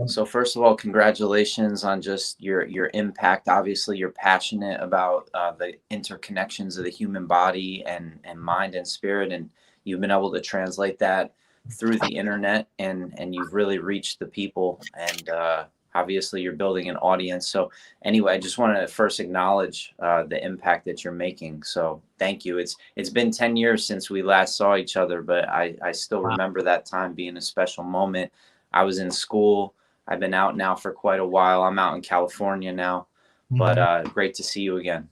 So first of all, congratulations on just your impact. Obviously, you're passionate about the interconnections of the human body and mind and spirit, and you've been able to translate that through the internet, and you've really reached the people. And obviously, you're building an audience. So anyway, I just want to first acknowledge the impact that you're making. So thank you. It's been 10 years since we last saw each other, but I still Wow. remember that time being a special moment. I was in school. I've been out now for quite a while. I'm out in California now, but Mhm. great to see you again.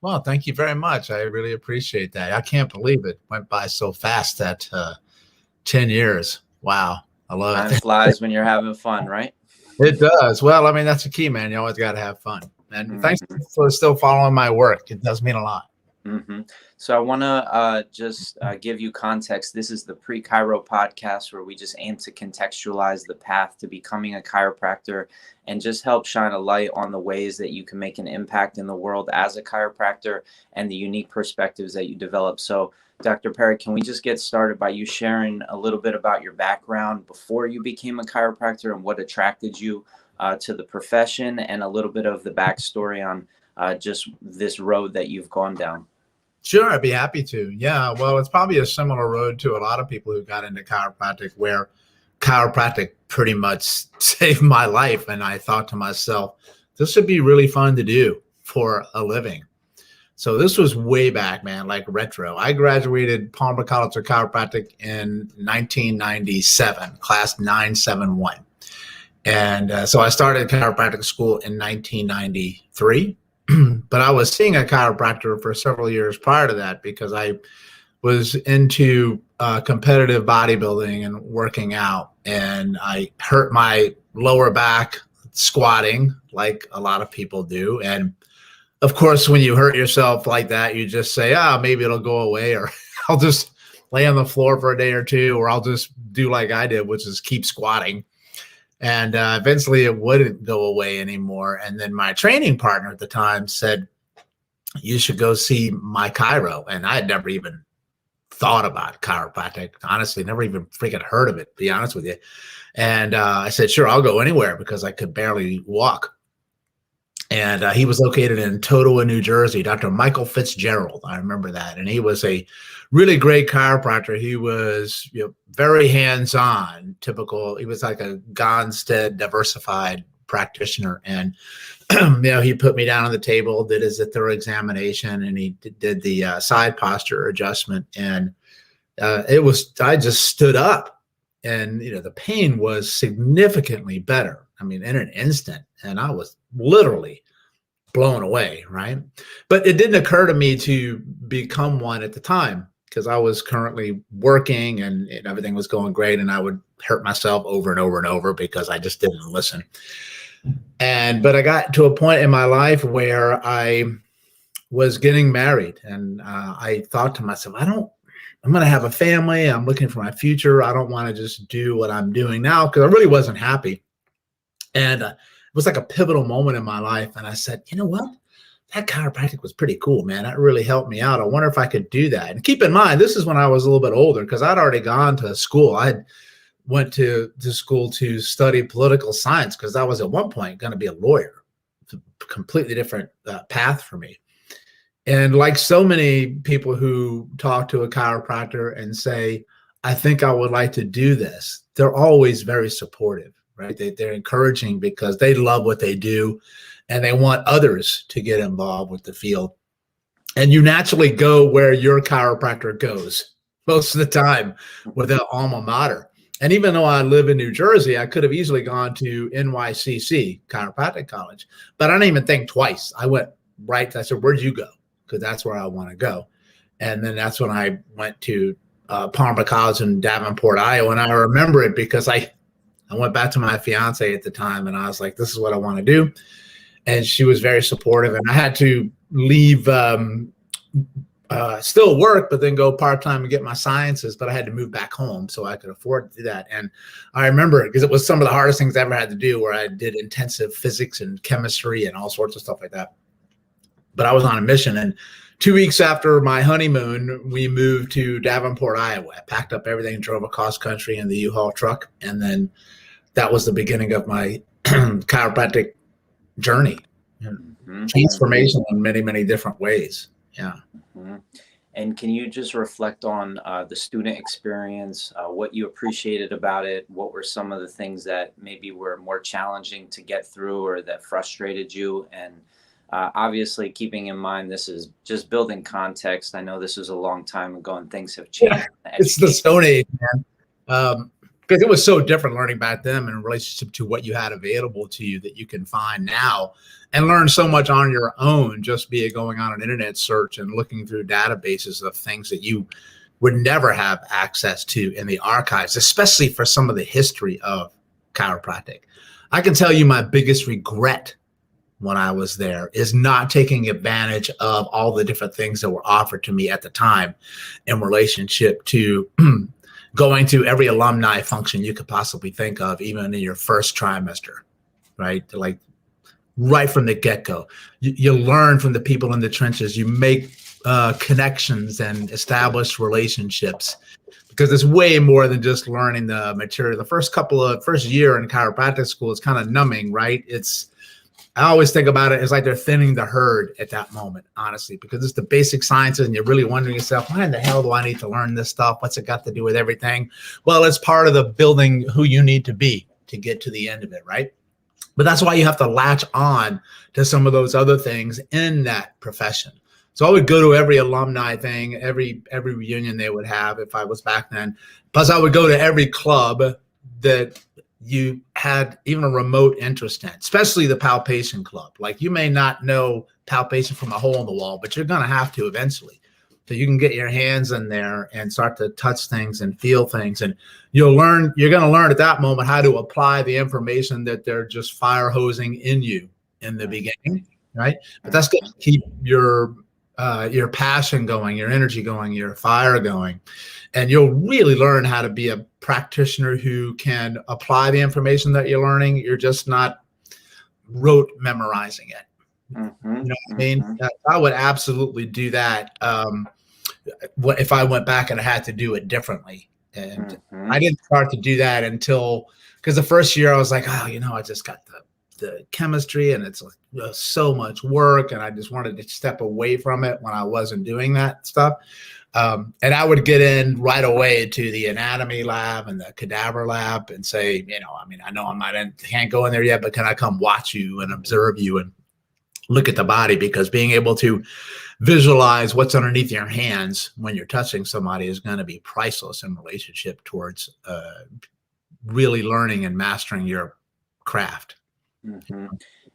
Well, thank you very much. I really appreciate that. I can't believe it went by so fast, that 10 years. Wow. I love Time it. flies when you're having fun, right? It does. Well, I mean, that's the key, man. You always got to have fun. And thanks hmm for still following my work. It does mean a lot. So I want to just give you context. This is the Pre-Chiro podcast where we just aim to contextualize the path to becoming a chiropractor and just help shine a light on the ways that you can make an impact in the world as a chiropractor and the unique perspectives that you develop. So, Dr. Perry, can we just get started by you sharing a little bit about your background before you became a chiropractor and what attracted you to the profession, and a little bit of the backstory on just this road that you've gone down? Sure, I'd be happy to. Yeah, well, it's probably a similar road to a lot of people who got into chiropractic, where chiropractic pretty much saved my life. And I thought to myself, this would be really fun to do for a living. So this was way back, man, like retro. I graduated Palmer College of Chiropractic in 1997, class 971. And so I started chiropractic school in 1993. But I was seeing a chiropractor for several years prior to that, because I was into competitive bodybuilding and working out. And I hurt my lower back squatting, like a lot of people do. And of course, when you hurt yourself like that, you just say, maybe it'll go away, or I'll just lay on the floor for a day or two, or I'll just do like I did, which is keep squatting. And eventually it wouldn't go away anymore. And then my training partner at the time said, you should go see my chiro. And I had never even thought about chiropractic. Honestly, never even freaking heard of it, to be honest with you. And I said, sure, I'll go anywhere, because I could barely walk. And he was located in Totowa, New Jersey, Dr. Michael Fitzgerald. I remember that. And he was a really great chiropractor. He was very hands-on, typical. He was like a Gonstead diversified practitioner. And he put me down on the table, did his thorough examination, and he did the side posture adjustment. And I just stood up, and the pain was significantly better. I mean, in an instant. And I was literally blown away, right? But it didn't occur to me to become one at the time, because I was currently working and everything was going great, and I would hurt myself over and over and over because I just didn't listen. But I got to a point in my life where I was getting married, and I thought to myself, I'm going to have a family. I'm looking for my future. I don't want to just do what I'm doing now, because I really wasn't happy. And it was like a pivotal moment in my life. And I said, you know what? That chiropractic was pretty cool, man. That really helped me out. I wonder if I could do that. And keep in mind, this is when I was a little bit older, because I'd already gone to school. I went to school to study political science, because I was at one point going to be a lawyer. It's a completely different path for me. And like so many people who talk to a chiropractor and say, I think I would like to do this, they're always very supportive. Right? They're encouraging, because they love what they do and they want others to get involved with the field. And you naturally go where your chiropractor goes most of the time, with their alma mater. And even though I live in New Jersey, I could have easily gone to NYCC, Chiropractic College, but I didn't even think twice. I went right. I said, where'd you go? Because that's where I want to go. And then that's when I went to Palmer College in Davenport, Iowa. And I remember it because I went back to my fiance at the time, and I was like, this is what I want to do. And she was very supportive. And I had to leave, still work, but then go part-time and get my sciences. But I had to move back home so I could afford to do that. And I remember it because it was some of the hardest things I ever had to do, where I did intensive physics and chemistry and all sorts of stuff like that. But I was on a mission. And 2 weeks after my honeymoon, we moved to Davenport, Iowa. I packed up everything, drove across country in the U-Haul truck, and then that was the beginning of my chiropractic journey. Transformation in many, many different ways. Yeah. And can you just reflect on the student experience, what you appreciated about it? What were some of the things that maybe were more challenging to get through or that frustrated you? And obviously, keeping in mind, this is just building context. I know this was a long time ago and things have changed. It's the Stone Age, man. Because it was so different learning back then in relationship to what you had available to you that you can find now and learn so much on your own, just be it going on an internet search and looking through databases of things that you would never have access to in the archives, especially for some of the history of chiropractic. I can tell you my biggest regret when I was there is not taking advantage of all the different things that were offered to me at the time in relationship to going to every alumni function you could possibly think of, even in your first trimester, right? Like right from the get-go. You learn from the people in the trenches. You make connections and establish relationships, because it's way more than just learning the material. The first year in chiropractic school is kind of numbing, right? I always think about it as like they're thinning the herd at that moment, honestly, because it's the basic sciences and you're really wondering yourself, why in the hell do I need to learn this stuff? What's it got to do with everything? Well, it's part of the building who you need to be to get to the end of it, right? But that's why you have to latch on to some of those other things in that profession. So I would go to every alumni thing, every reunion they would have if I was back then. Plus I would go to every club that you had even a remote interest in, especially the palpation club. Like you may not know palpation from a hole in the wall, but you're going to have to eventually. So you can get your hands in there and start to touch things and feel things. And you're going to learn at that moment how to apply the information that they're just fire hosing in you in the beginning, right? But that's going to keep your passion going, your energy going, your fire going. And you'll really learn how to be a practitioner who can apply the information that you're learning. You're just not rote memorizing it. You know what I mean? I would absolutely do that if I went back and I had to do it differently. And I didn't start to do that because the first year I was like, oh, I just got the chemistry and it's so much work. And I just wanted to step away from it when I wasn't doing that stuff. And I would get in right away to the anatomy lab and the cadaver lab and say, I know can't go in there yet, but can I come watch you and observe you and look at the body? Because being able to visualize what's underneath your hands when you're touching somebody is going to be priceless in relationship towards really learning and mastering your craft.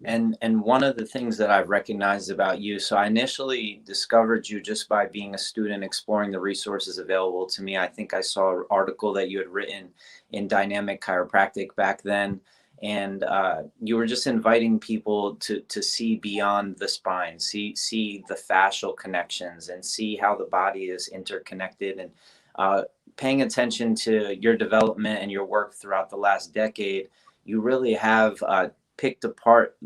And one of the things that I've recognized about you, so I initially discovered you just by being a student, exploring the resources available to me. I think I saw an article that you had written in Dynamic Chiropractic back then, and you were just inviting people to see beyond the spine, see the fascial connections, and see how the body is interconnected, and paying attention to your development and your work throughout the last decade. You really have picked apart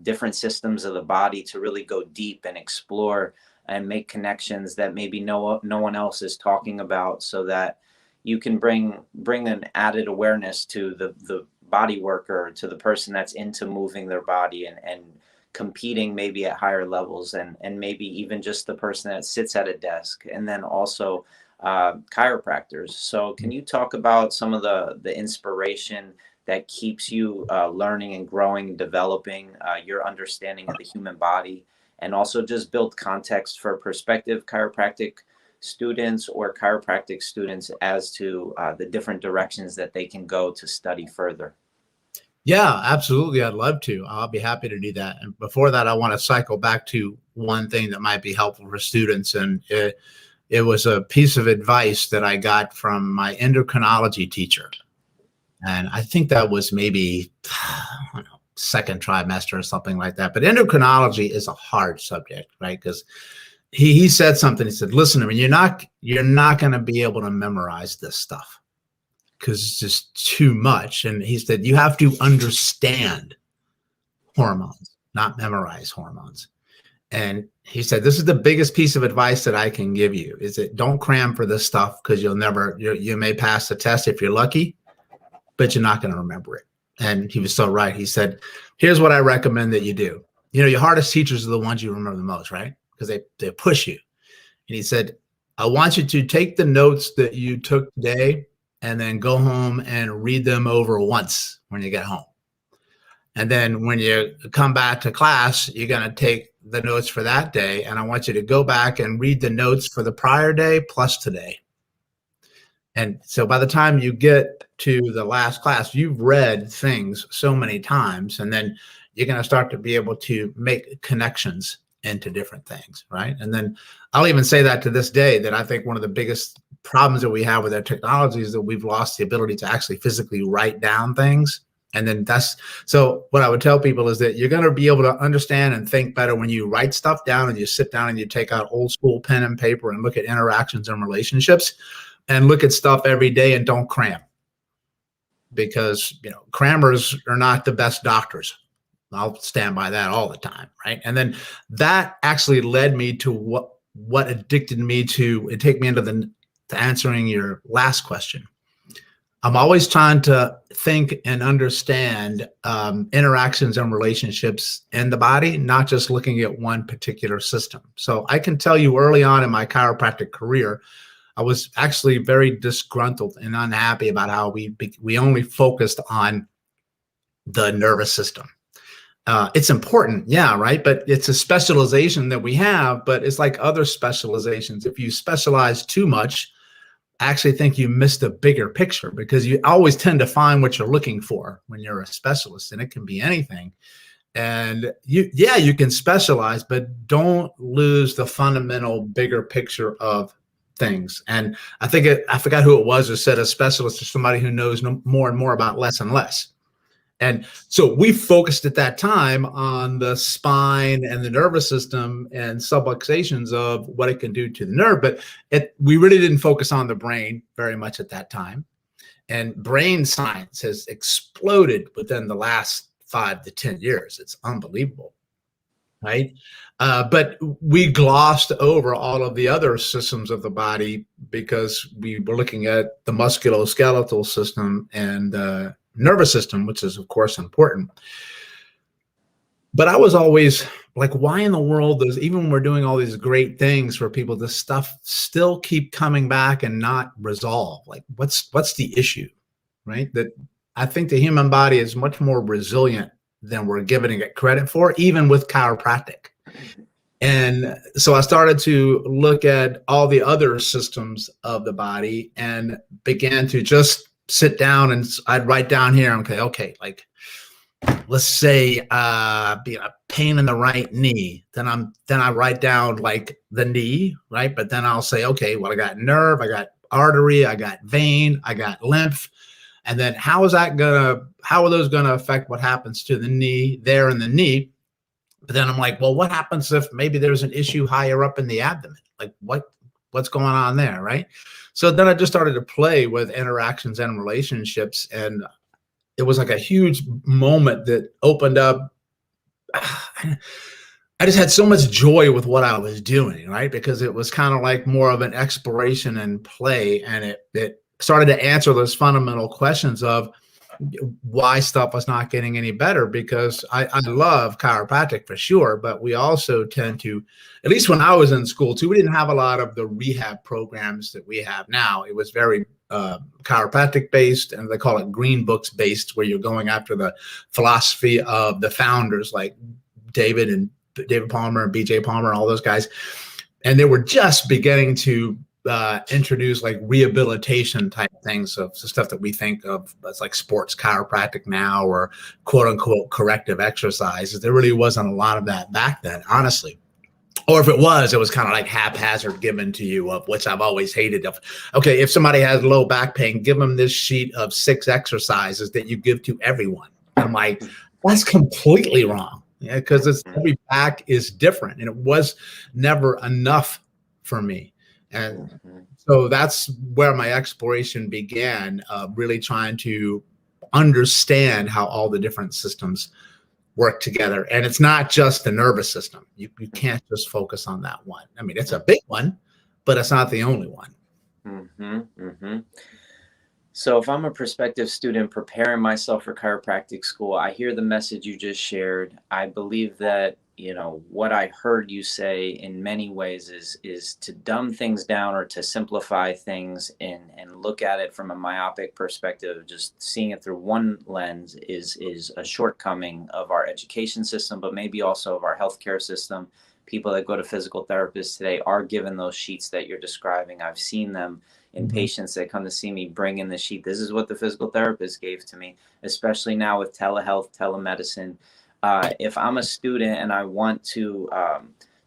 different systems of the body to really go deep and explore and make connections that maybe no one else is talking about, so that you can bring an added awareness to the body worker, to the person that's into moving their body and competing maybe at higher levels, and maybe even just the person that sits at a desk, and then also chiropractors. So can you talk about some of the inspiration that keeps you learning and growing and developing your understanding of the human body, and also just build context for prospective chiropractic students or chiropractic students as to the different directions that they can go to study further? Yeah, absolutely. I'd love to. I'll be happy to do that. And before that, I want to cycle back to one thing that might be helpful for students. And it was a piece of advice that I got from my endocrinology teacher. And I think that was maybe, second trimester or something like that. But endocrinology is a hard subject, right? Because he said something. He said, listen to me, you're not going to be able to memorize this stuff because it's just too much. And he said, you have to understand hormones, not memorize hormones. And he said, this is the biggest piece of advice that I can give you, is that don't cram for this stuff, because you may pass the test if you're lucky, but you're not going to remember it. And he was so right. He said, here's what I recommend that you do. You know, your hardest teachers are the ones you remember the most, right? Because they push you. And he said, I want you to take the notes that you took today and then go home and read them over once when you get home. And then when you come back to class, you're going to take the notes for that day. And I want you to go back and read the notes for the prior day plus today. And so by the time you get to the last class, you've read things so many times, and then you're going to start to be able to make connections into different things, right? And then I'll even say that to this day, that I think one of the biggest problems that we have with our technology is that we've lost the ability to actually physically write down things. And then so what I would tell people is that you're going to be able to understand and think better when you write stuff down and you sit down and you take out old school pen and paper and look at interactions and relationships and look at stuff every day and don't cram, because, you know, crammers are not the best doctors. I'll stand by that all the time, right? And then that actually led me to what addicted me to, it take me into to answering your last question. I'm always trying to think and understand interactions and relationships in the body, not just looking at one particular system. So I can tell you early on in my chiropractic career, I was actually very disgruntled and unhappy about how we only focused on the nervous system. It's important, yeah, right? But it's a specialization that we have, but it's like other specializations. If you specialize too much, I actually think you missed a bigger picture, because you always tend to find what you're looking for when you're a specialist, and it can be anything. And you can specialize, but don't lose the fundamental bigger picture of things. And I forgot who it was who said a specialist is somebody who knows more and more about less and less. And so we focused at that time on the spine and the nervous system and subluxations of what it can do to the nerve, but we really didn't focus on the brain very much at that time. And brain science has exploded within the last 5 to 10 years. It's unbelievable, right? But we glossed over all of the other systems of the body because we were looking at the musculoskeletal system and nervous system, which is of course important. But I was always like, why in the world does, even when we're doing all these great things for people, this stuff still keep coming back and not resolve? Like, what's the issue, right? That I think the human body is much more resilient than we're giving it credit for, even with chiropractic. And so I started to look at all the other systems of the body and began to just sit down, and I'd write down here, okay, like let's say be a pain in the right knee. Then I write down like the knee, right? But then I'll say, okay, well, I got nerve, I got artery, I got vein, I got lymph. And then how are those gonna affect what happens to the knee there in the knee? But then I'm like, well, what happens if maybe there's an issue higher up in the abdomen? Like what's going on there, right? So then I just started to play with interactions and relationships, and it was like a huge moment that opened up. I just had so much joy with what I was doing, right? Because it was kind of like more of an exploration and play, and it started to answer those fundamental questions of why stuff was not getting any better. Because I love chiropractic for sure, but we also tend to, at least when I was in school too, we didn't have a lot of the rehab programs that we have now. It was very chiropractic based, and they call it green books based, where you're going after the philosophy of the founders like David Palmer and BJ Palmer, all those guys. And they were just beginning to introduce like rehabilitation type things of stuff that we think of as like sports chiropractic now, or quote unquote corrective exercises. There really wasn't a lot of that back then, honestly. Or if it was kind of like haphazard given to you, of which I've always hated. Okay, if somebody has low back pain, give them this sheet of 6 exercises that you give to everyone. I'm like, that's completely wrong. Yeah, because every back is different, and it was never enough for me. And so that's where my exploration began, really trying to understand how all the different systems work together. And it's not just the nervous system. You can't just focus on that one. I mean, it's a big one, but it's not the only one. So if I'm a prospective student preparing myself for chiropractic school, I hear the message you just shared. I believe that, what I heard you say in many ways is to dumb things down or to simplify things and look at it from a myopic perspective. Just seeing it through one lens is a shortcoming of our education system, but maybe also of our healthcare system. People that go to physical therapists today are given those sheets that you're describing. I've seen them in patients that come to see me bring in the sheet. This is what the physical therapist gave to me, especially now with telehealth, telemedicine. If I'm a student and I want to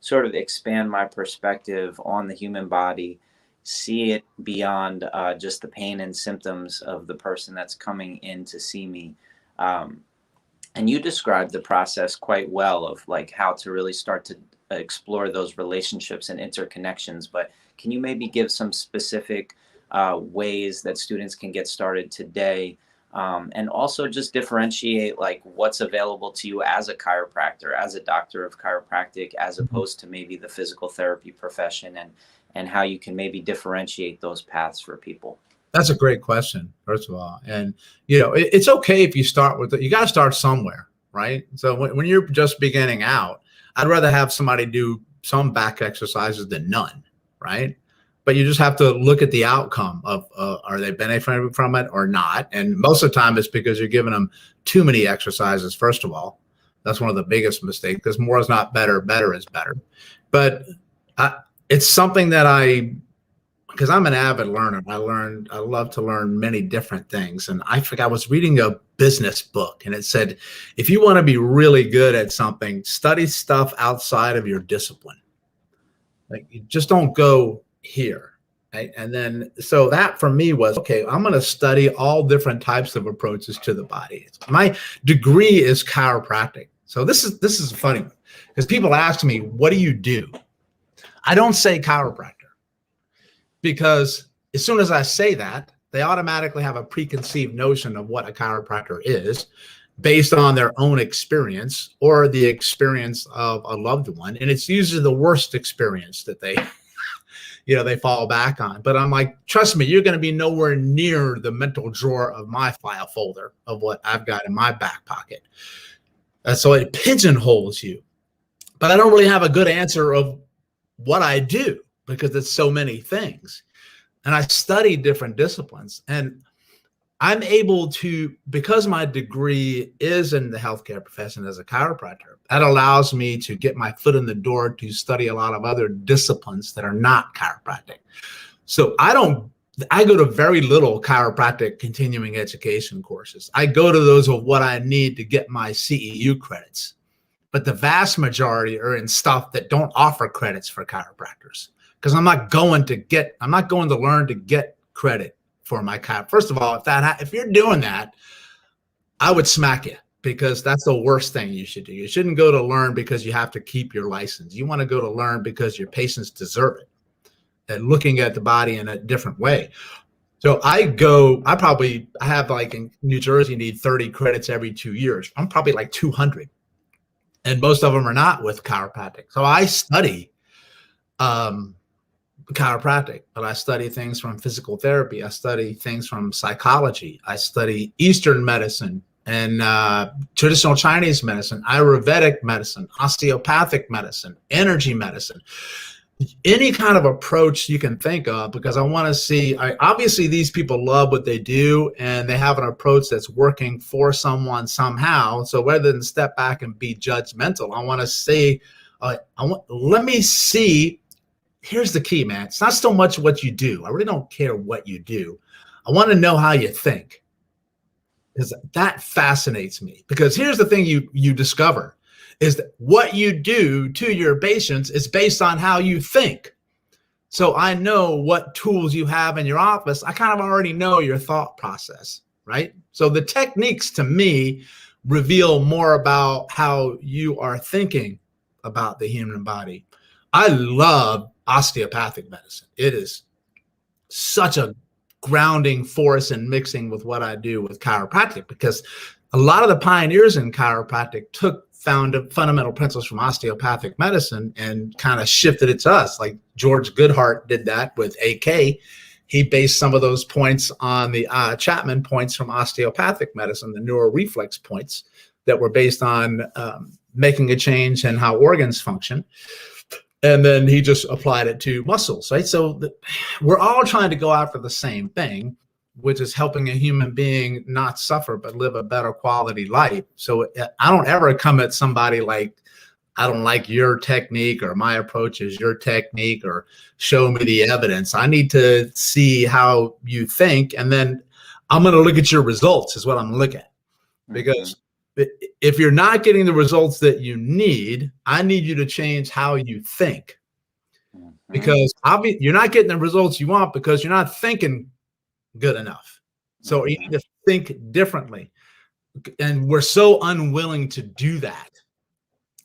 sort of expand my perspective on the human body, see it beyond just the pain and symptoms of the person that's coming in to see me. And you described the process quite well of like how to really start to explore those relationships and interconnections. But can you maybe give some specific ways that students can get started today? And also just differentiate like what's available to you as a chiropractor, as a doctor of chiropractic, as opposed to maybe the physical therapy profession, and how you can maybe differentiate those paths for people. That's a great question, first of all. And, it's okay if you start with it. You got to start somewhere, right? So when you're just beginning out, I'd rather have somebody do some back exercises than none, right? But you just have to look at the outcome of are they benefiting from it or not? And most of the time it's because you're giving them too many exercises, first of all. That's one of the biggest mistakes, because more is not better, better is better. But it's something that because I'm an avid learner, I love to learn many different things. And I was reading a business book, and it said, if you want to be really good at something, study stuff outside of your discipline. Like, you just don't go here. Right? And then, so that for me was, okay, I'm going to study all different types of approaches to the body. My degree is chiropractic. So this is a funny one, because people ask me, what do you do? I don't say chiropractor, because as soon as I say that, they automatically have a preconceived notion of what a chiropractor is based on their own experience or the experience of a loved one. And it's usually the worst experience that they, they fall back on. But I'm like, trust me, you're going to be nowhere near the mental drawer of my file folder of what I've got in my back pocket. So it pigeonholes you. But I don't really have a good answer of what I do, because it's so many things. And I study different disciplines, and I'm able to, because my degree is in the healthcare profession as a chiropractor, that allows me to get my foot in the door to study a lot of other disciplines that are not chiropractic. So I go to very little chiropractic continuing education courses. I go to those of what I need to get my CEU credits. But the vast majority are in stuff that don't offer credits for chiropractors, because I'm not going to learn to get credit for my chiropractor. First of all, if you're doing that, I would smack you, because that's the worst thing you should do. You shouldn't go to learn because you have to keep your license. You want to go to learn because your patients deserve it, and looking at the body in a different way. So I have, like, in New Jersey, you need 30 credits every 2 years. I'm probably like 200. And most of them are not with chiropractic. So I study chiropractic, but I study things from physical therapy. I study things from psychology. I study Eastern medicine and traditional Chinese medicine, Ayurvedic medicine, osteopathic medicine, energy medicine, any kind of approach you can think of, because I want to see, obviously these people love what they do and they have an approach that's working for someone somehow. So rather than step back and be judgmental, I want to say, let me see. Here's the key, man. It's not so much what you do. I really don't care what you do. I want to know how you think, because that fascinates me. Because here's the thing you discover is that what you do to your patients is based on how you think. So I know what tools you have in your office. I kind of already know your thought process, right? So the techniques to me reveal more about how you are thinking about the human body. I love osteopathic medicine. It is such a grounding force in mixing with what I do with chiropractic, because a lot of the pioneers in chiropractic found fundamental principles from osteopathic medicine and kind of shifted it to us. Like George Goodhart did that with AK, he based some of those points on the Chapman points from osteopathic medicine, the neuroreflex points that were based on making a change in how organs function. And then he just applied it to muscles, right? So we're all trying to go after the same thing, which is helping a human being not suffer, but live a better quality life. So I don't ever come at somebody like, I don't like your technique, or my approach is your technique, or show me the evidence. I need to see how you think. And then I'm going to look at your results is what I'm looking at. Because if you're not getting the results that you need, I need you to change how you think. Because you're not getting the results you want because you're not thinking good enough. So you need to think differently. And we're so unwilling to do that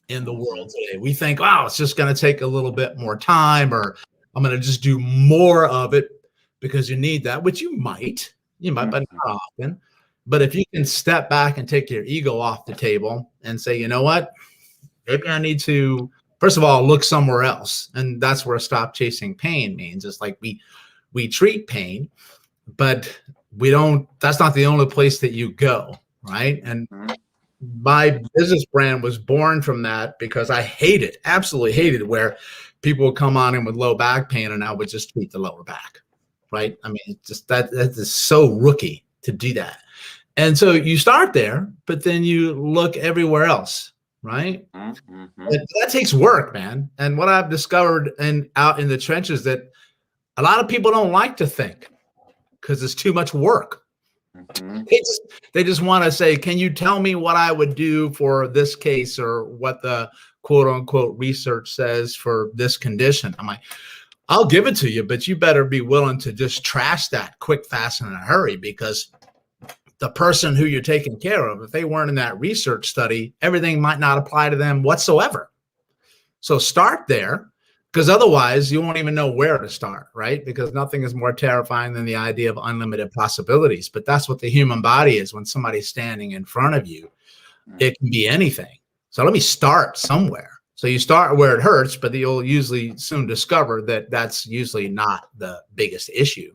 in the world today. We think, wow, it's just going to take a little bit more time, or I'm going to just do more of it because you need that, which you might, but not often. But if you can step back and take your ego off the table and say, you know what, maybe I need to, first of all, look somewhere else. And that's where stop chasing pain means. It's like we treat pain, but that's not the only place that you go, right? And my business brand was born from that because I absolutely hated where people would come on in with low back pain and I would just treat the lower back, right? I mean, it's just that is so rookie to do that. And so you start there, but then you look everywhere else, right? That takes work, man. And what I've discovered out in the trenches that a lot of people don't like to think because it's too much work. They just want to say, can you tell me what I would do for this case, or what the quote unquote research says for this condition? I'm like, I'll give it to you, but you better be willing to just trash that quick, fast, and in a hurry, because the person who you're taking care of, if they weren't in that research study, everything might not apply to them whatsoever. So start there, because otherwise you won't even know where to start, right? Because nothing is more terrifying than the idea of unlimited possibilities. But that's what the human body is when somebody's standing in front of you. It can be anything. So let me start somewhere. So you start where it hurts, but you'll usually soon discover that that's usually not the biggest issue.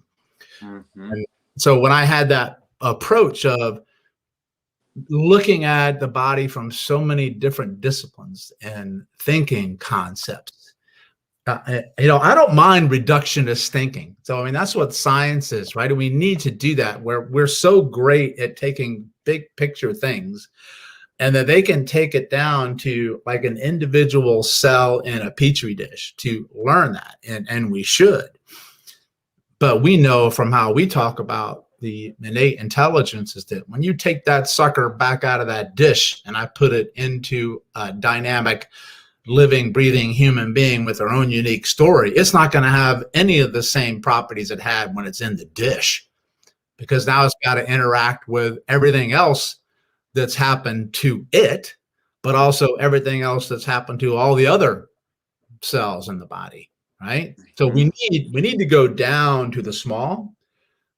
And so when I had that approach of looking at the body from so many different disciplines and thinking concepts, I don't mind reductionist thinking. So, I mean, that's what science is, right? And we need to do that, where we're so great at taking big picture things and that they can take it down to like an individual cell in a petri dish to learn that. And we should. But we know from how we talk about the innate intelligence is that when you take that sucker back out of that dish and I put it into a dynamic, living, breathing human being with their own unique story, it's not going to have any of the same properties it had when it's in the dish, because now it's got to interact with everything else that's happened to it, but also everything else that's happened to all the other cells in the body, right? So we need to go down to the small,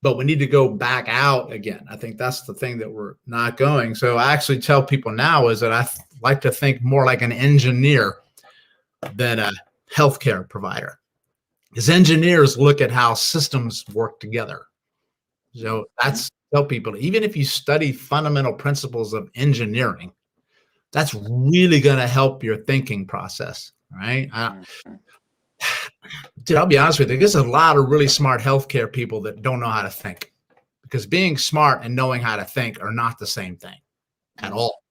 but we need to go back out again. I think that's the thing that we're not going. So I actually tell people now is that I like to think more like an engineer than a healthcare provider, because engineers look at how systems work together. So that's tell people, even if you study fundamental principles of engineering, that's really going to help your thinking process, right? Dude, I'll be honest with you. There's a lot of really smart healthcare people that don't know how to think, because being smart and knowing how to think are not the same thing at all,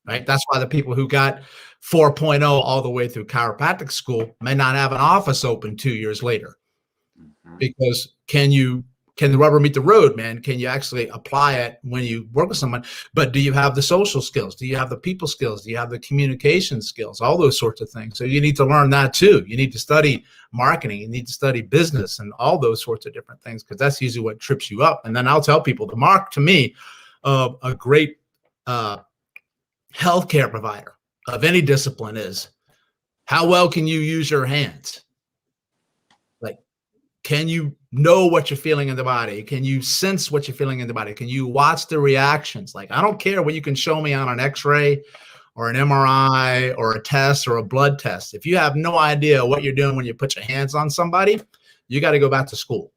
right? That's why the people who got 4.0 all the way through chiropractic school may not have an office open 2 years later, because can the rubber meet the road, man? Can you actually apply it when you work with someone? But do you have the social skills? Do you have the people skills? Do you have the communication skills? All those sorts of things. So you need to learn that too. You need to study marketing. You need to study business and all those sorts of different things, because that's usually what trips you up. And then I'll tell people the mark to me of a great healthcare provider of any discipline is how well can you use your hands? Like, can you know what you're feeling in the body? Can you sense what you're feeling in the body? Can you watch the reactions? Like, I don't care what you can show me on an x-ray or an MRI or a test or a blood test. If you have no idea what you're doing when you put your hands on somebody, you got to go back to school.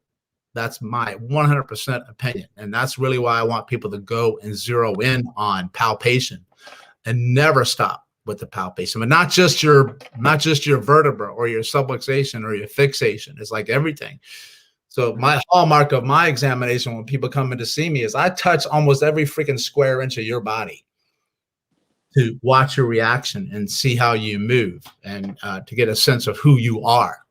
That's my 100% opinion. And that's really why I want people to go and zero in on palpation and never stop with the palpation, but not just your vertebra or your subluxation or your fixation. It's like everything. So my hallmark of my examination when people come in to see me is I touch almost every freaking square inch of your body to watch your reaction and see how you move and to get a sense of who you are.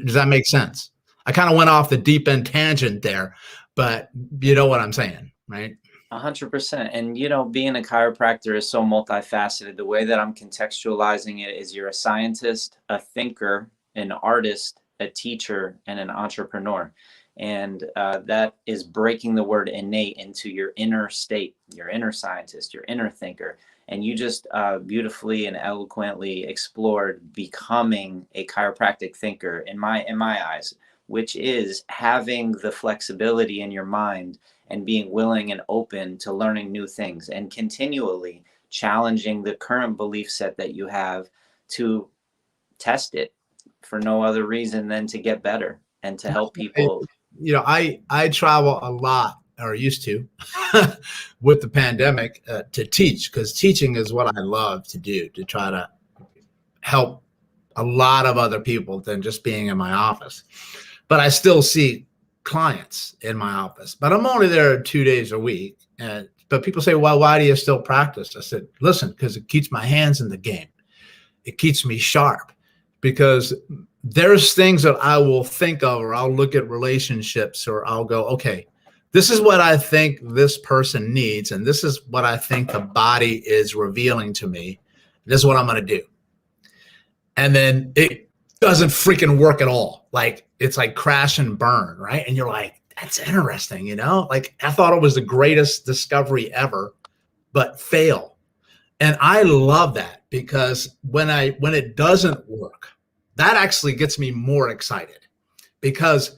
Does that make sense? I kind of went off the deep end tangent there, but you know what I'm saying, right? 100%. And, you know, being a chiropractor is so multifaceted. The way that I'm contextualizing it is you're a scientist, a thinker, an artist, a teacher, and an entrepreneur. And that is breaking the word innate into your inner state, your inner scientist, your inner thinker. And you just beautifully and eloquently explored becoming a chiropractic thinker in my eyes, which is having the flexibility in your mind and being willing and open to learning new things and continually challenging the current belief set that you have to test it for no other reason than to get better and to help people. You know, I travel a lot, or used to, with the pandemic to teach, because teaching is what I love to do, to try to help a lot of other people than just being in my office. But I still see clients in my office, but I'm only there 2 days a week. But people say, well, why do you still practice? I said, listen, because it keeps my hands in the game. It keeps me sharp, because there's things that I will think of, or I'll look at relationships, or I'll go, okay, this is what I think this person needs, and this is what I think the body is revealing to me. This is what I'm going to do. And then it doesn't freaking work at all. Like, it's like crash and burn, right? And you're like, that's interesting, you know? Like, I thought it was the greatest discovery ever, but fail. And I love that, because when it doesn't work, that actually gets me more excited, because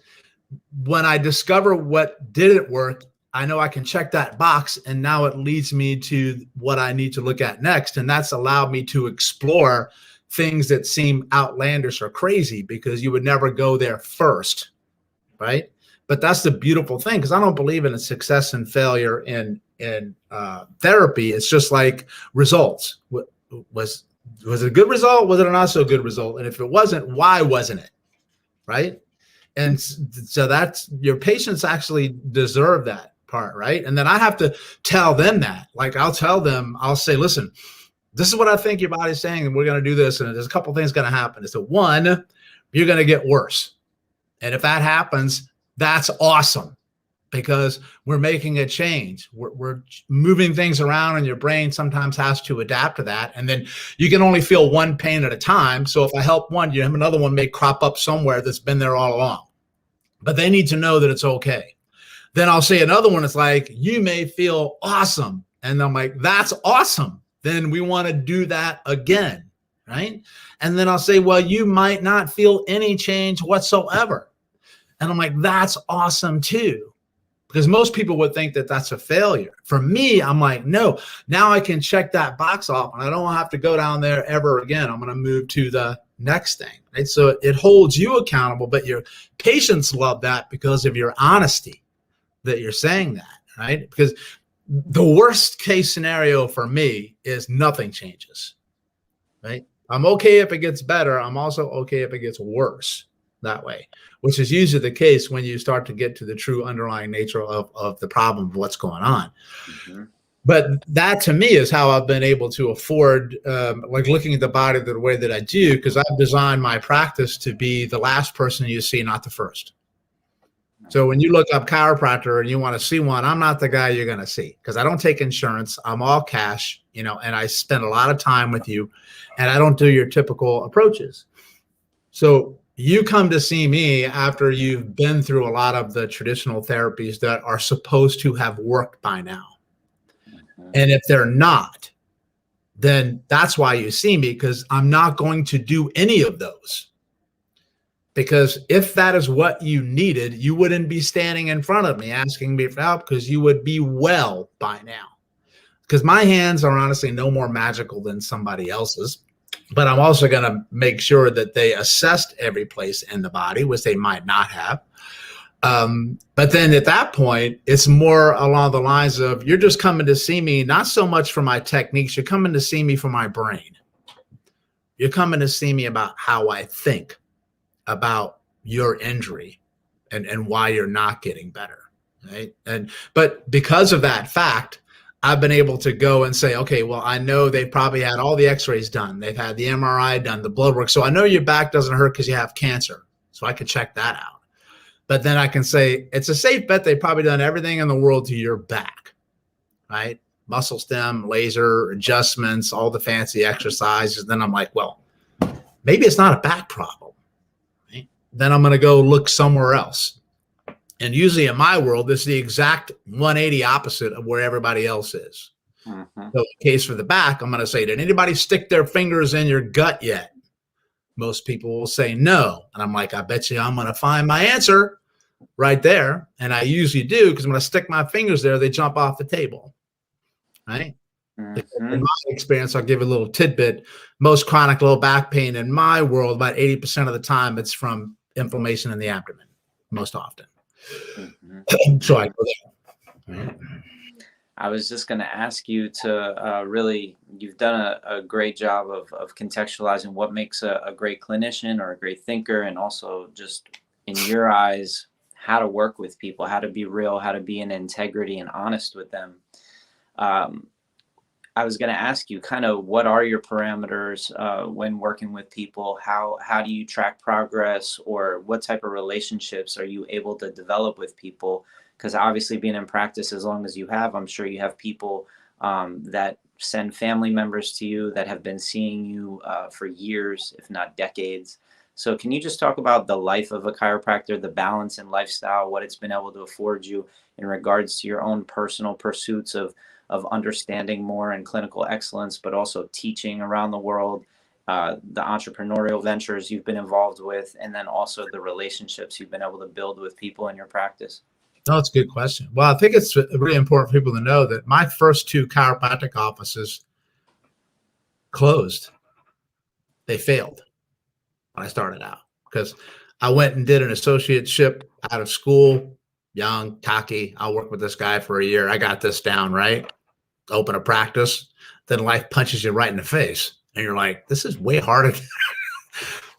when I discover what didn't work, I know I can check that box, and now it leads me to what I need to look at next. And that's allowed me to explore things that seem outlandish or crazy, because you would never go there first, right? But that's the beautiful thing, because I don't believe in a success and failure in therapy. It's just like results. Was it a good result? Was it a not so good result? And if it wasn't, why wasn't it? Right? And so that's, your patients actually deserve that part, right? And then I have to tell them that. Like, I'll tell them, I'll say, listen, this is what I think your body's saying, and we're going to do this, and there's a couple things going to happen. It's one, you're going to get worse. And if that happens, that's awesome, because we're making a change. We're moving things around, and your brain sometimes has to adapt to that. And then you can only feel one pain at a time. So if I help one, you have another one may crop up somewhere that's been there all along. But they need to know that it's okay. Then I'll say another one. It's like, you may feel awesome. And I'm like, that's awesome. Then we want to do that again, right? And then I'll say, well, you might not feel any change whatsoever. And I'm like, that's awesome too. Because most people would think that that's a failure. For me, I'm like, no, now I can check that box off, and I don't have to go down there ever again. I'm going to move to the next thing, right? So it holds you accountable, but your patients love that because of your honesty that you're saying that, right? Because the worst case scenario for me is nothing changes, right? I'm okay if it gets better. I'm also okay if it gets worse that way, which is usually the case when you start to get to the true underlying nature of the problem of what's going on. Mm-hmm. But that, to me, is how I've been able to afford, like, looking at the body the way that I do, because I've designed my practice to be the last person you see, not the first. So when you look up chiropractor and you want to see one, I'm not the guy you're going to see, because I don't take insurance. I'm all cash, you know, and I spend a lot of time with you, and I don't do your typical approaches. So you come to see me after you've been through a lot of the traditional therapies that are supposed to have worked by now. And if they're not, then that's why you see me, because I'm not going to do any of those. Because if that is what you needed, you wouldn't be standing in front of me asking me for help, because you would be well by now. Because my hands are honestly no more magical than somebody else's. But I'm also going to make sure that they assessed every place in the body, which they might not have. But then at that point, it's more along the lines of, you're just coming to see me, not so much for my techniques. You're coming to see me for my brain. You're coming to see me about how I think about your injury and why you're not getting better. Right. But because of that fact, I've been able to go and say, okay, well, I know they've probably had all the x-rays done. They've had the MRI done, the blood work. So I know your back doesn't hurt because you have cancer. So I could check that out. But then I can say, it's a safe bet they've probably done everything in the world to your back, right? Muscle stem, laser, adjustments, all the fancy exercises. Then I'm like, well, maybe it's not a back problem. Right? Then I'm going to go look somewhere else. And usually in my world, this is the exact 180 opposite of where everybody else is. Mm-hmm. So in case for the back, I'm going to say, did anybody stick their fingers in your gut yet? Most people will say no. And I'm like, I bet you I'm going to find my answer right there. And I usually do, because when I stick my fingers there, they jump off the table. Right? Mm-hmm. In my experience, I'll give you a little tidbit. Most chronic low back pain in my world, about 80% of the time, it's from inflammation in the abdomen, most often. Mm-hmm. So I go there. I was just going to ask you to really, you've done a great job of contextualizing what makes a great clinician or a great thinker, and also just in your eyes, how to work with people, how to be real, how to be in integrity and honest with them. I was going to ask you kind of, what are your parameters when working with people? How do you track progress, or what type of relationships are you able to develop with people? Because obviously being in practice as long as you have, I'm sure you have people that send family members to you that have been seeing you for years, if not decades. So can you just talk about the life of a chiropractor, the balance in lifestyle, what it's been able to afford you in regards to your own personal pursuits of understanding more and clinical excellence, but also teaching around the world, the entrepreneurial ventures you've been involved with, and then also the relationships you've been able to build with people in your practice? No, it's a good question. Well, I think it's really important for people to know that my first 2 chiropractic offices closed. They failed when I started out, because I went and did an associateship out of school, young, cocky. I'll work with this guy for a year. I got this down, right? Open a practice. Then life punches you right in the face. And you're like, this is way harder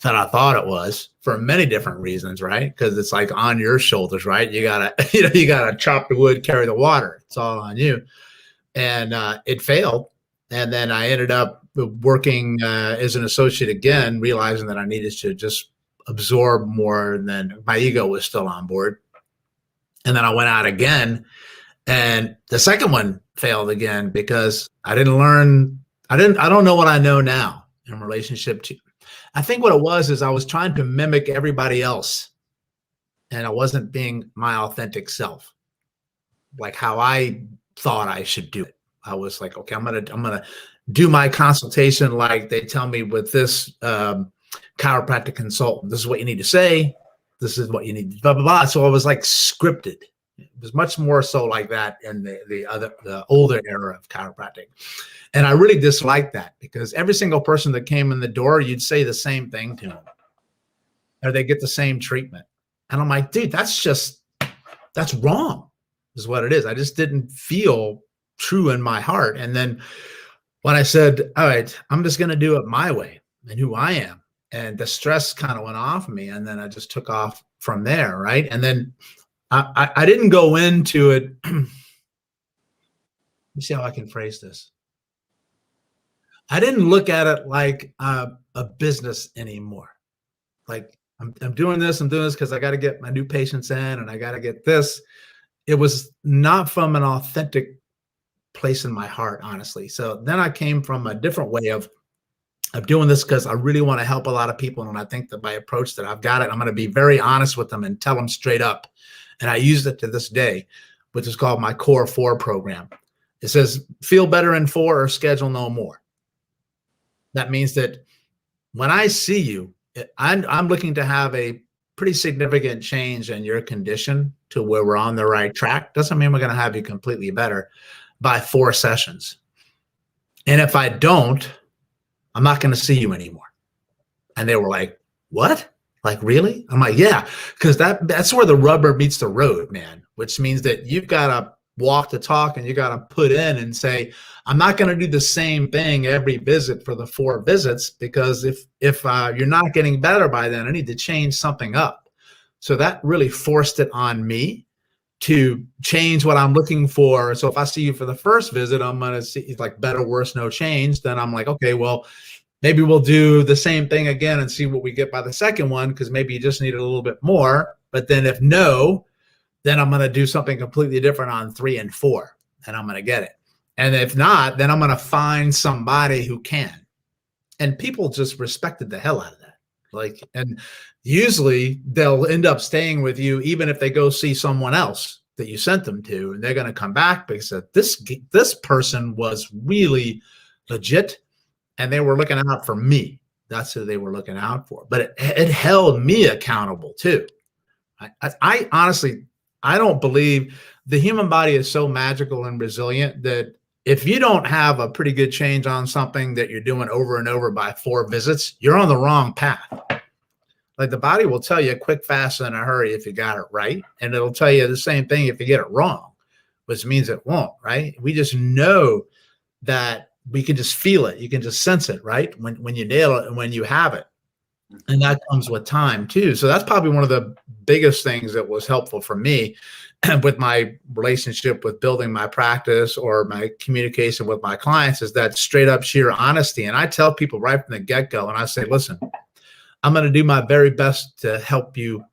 than I thought it was, for many different reasons, right? Because it's like on your shoulders, right? You gotta, you gotta chop the wood, carry the water. It's all on you. And it failed. And then I ended up working as an associate again, realizing that I needed to just absorb more than my ego was still on board. And then I went out again, and the second one failed again because I didn't learn. I don't know what I know now in relationship to. I think what it was is I was trying to mimic everybody else, and I wasn't being my authentic self, like how I thought I should do it. I was like, okay, I'm gonna do my consultation like they tell me with this chiropractic consultant. This is what you need to say. This is what you need. Blah blah blah. So I was like scripted. It was much more so like that in the older era of chiropractic. And I really disliked that, because every single person that came in the door, you'd say the same thing to them, or they get the same treatment. And I'm like, dude, that's wrong, is what it is. I just didn't feel true in my heart. And then when I said, all right, I'm just going to do it my way and who I am, and the stress kind of went off me. And then I just took off from there. Right. And then I didn't go into it. Let me see how I can phrase this. I didn't look at it like a business anymore. Like I'm doing this because I got to get my new patients in, and I got to get this. It was not from an authentic place in my heart, honestly. So then I came from a different way of doing this, because I really want to help a lot of people. And I think that my approach that I've got it, I'm going to be very honest with them and tell them straight up. And I use it to this day, which is called my Core 4 program. It says, feel better in 4 or schedule no more. That means that when I see you, I'm looking to have a pretty significant change in your condition to where we're on the right track. Doesn't mean we're going to have you completely better by 4 sessions. And if I don't, I'm not going to see you anymore. And they were like, what? Like, really? I'm like, yeah, because that's where the rubber meets the road, man, which means that you've got to walk the talk and you got to put in and say, I'm not going to do the same thing every visit for the 4 visits, because if you're not getting better by then, I need to change something up. So that really forced it on me to change what I'm looking for. So if I see you for the first visit, I'm going to see like better, worse, no change. Then I'm like, okay, well, maybe we'll do the same thing again and see what we get by the second one, because maybe you just need a little bit more. But then if no, then I'm going to do something completely different on 3 and 4, and I'm going to get it. And if not, then I'm going to find somebody who can. And people just respected the hell out of that. Like, and usually they'll end up staying with you even if they go see someone else that you sent them to, and they're going to come back because this person was really legit, and they were looking out for me. That's who they were looking out for. But it held me accountable too. I honestly, I don't believe the human body is so magical and resilient that if you don't have a pretty good change on something that you're doing over and over by 4 visits, you're on the wrong path. Like, the body will tell you quick, fast, and in a hurry if you got it right. And it'll tell you the same thing if you get it wrong, which means it won't, right? We just know that we can just feel it. You can just sense it, right? When you nail it and when you have it. And that comes with time too. So that's probably one of the biggest things that was helpful for me with my relationship with building my practice or my communication with my clients, is that straight up sheer honesty. And I tell people right from the get-go, and I say, listen, I'm going to do my very best to help you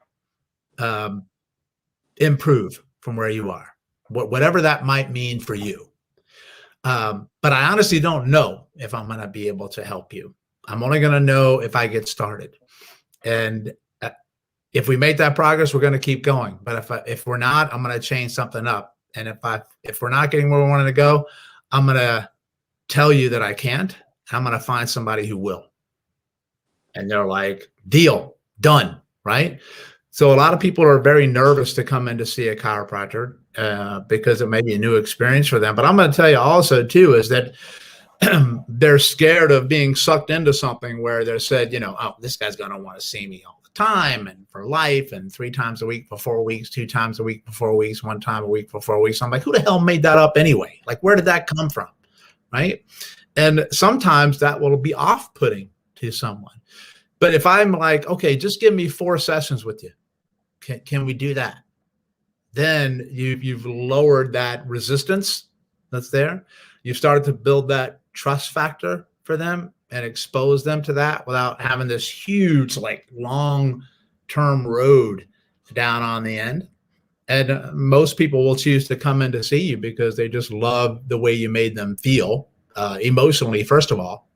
improve from where you are, whatever that might mean for you. But I honestly don't know if I'm going to be able to help you. I'm only going to know if I get started. And if we make that progress, we're going to keep going. But if we're not, I'm going to change something up. And if we're not getting where we wanted to go, I'm going to tell you that I can't. I'm going to find somebody who will. And they're like, deal, done, right? So a lot of people are very nervous to come in to see a chiropractor because it may be a new experience for them. But I'm going to tell you also too, is that they're scared of being sucked into something where they're said, oh, this guy's going to want to see me all the time and for life, and 3 times a week for 4 weeks, 2 times a week for 4 weeks, 1 time a week for 4 weeks. I'm like, who the hell made that up anyway? Like, where did that come from? Right. And sometimes that will be off-putting to someone. But if I'm like, okay, just give me 4 sessions with you. Can we do that? Then you've lowered that resistance that's there. You've started to build that trust factor for them and expose them to that without having this huge, like, long-term road down on the end. And most people will choose to come in to see you because they just love the way you made them feel emotionally, first of all,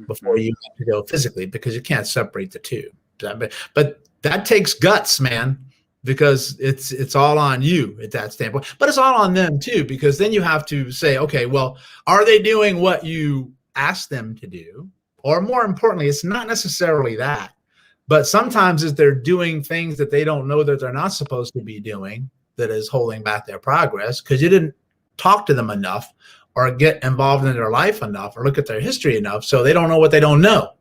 before you have to go physically, because you can't separate the two. But that takes guts, man, because it's all on you at that standpoint. But it's all on them too, because then you have to say, okay, well, are they doing what you asked them to do? Or more importantly, it's not necessarily that, but sometimes is they're doing things that they don't know that they're not supposed to be doing, that is holding back their progress because you didn't talk to them enough or get involved in their life enough or look at their history enough, so they don't know what they don't know.